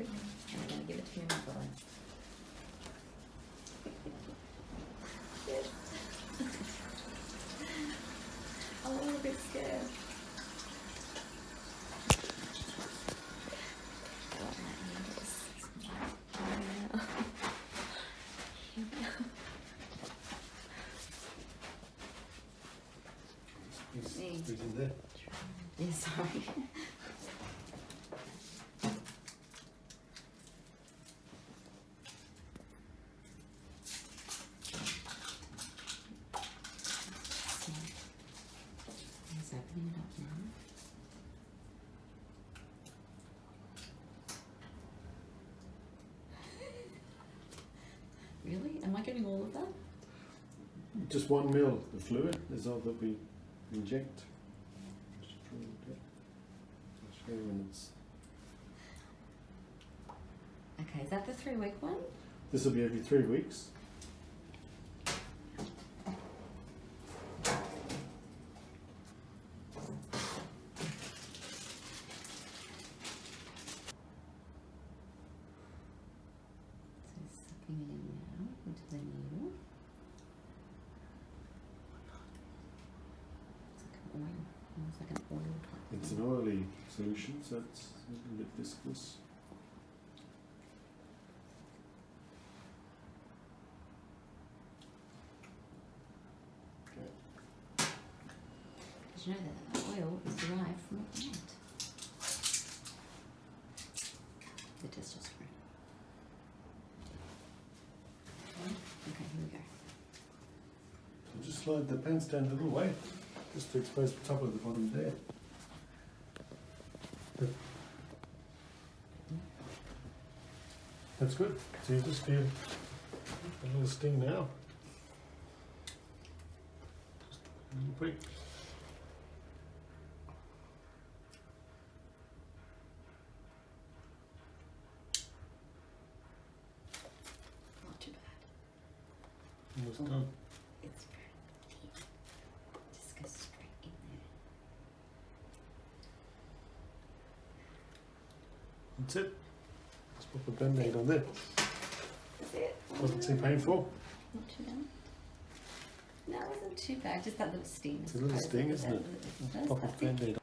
And I'm going to give it to you, my boy. Yes. I'm a little bit scared. He's in there. Yeah, sorry. He's opening it up now. Really? Am I getting all of that? Just 1 ml of fluid is all that we inject. I'll show you when it's. Okay, is that the 3-week one? This will be every 3 weeks. So sucking it in now into the needle. It's like an oil, almost like an oil type. It's an oily solution, so it's a little bit viscous. Did you know that the oil is derived from a plant? The testosterone. Okay, here we go. So just slide the pen stand a little way, just to expose the top of the bottom there. That's good. So you just feel a little sting now. Just a little quick. Not too bad. Almost done. It's very deep. Just go straight in there. That's it. Just put the band-aid on there. That's it. Wasn't too painful. Not too bad. No, it wasn't too bad. Just that little sting. It's a little sting, isn't it? That's Pop a it. band-aid